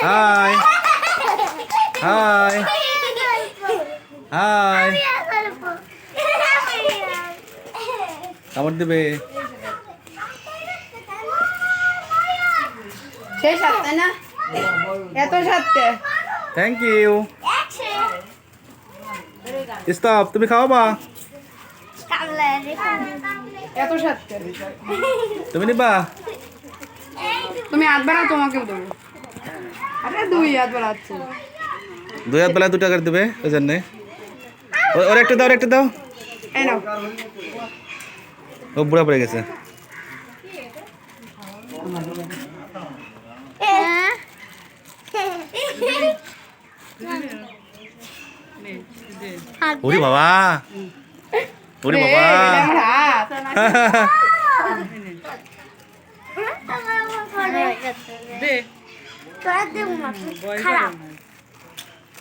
high high high কামড় দিবে সেই সাথে না এত সাথে থ্যাংক ইউ স্টপ তুমি খাওয়াবা এত সাথে তুমি নিবা তুমি হাত বাড়াও তোমাকেও দেবো আরে দুই হাত বাড়াচ্ছি 2 হাত বেলায় 2 টাকা দেবে ওই জন্যে ওর একটা দাও একটা দাও এই নাও ও বুড়া পড়ে গেছে ওরে বাবা ওরে বাবা আমার হাত খারাপ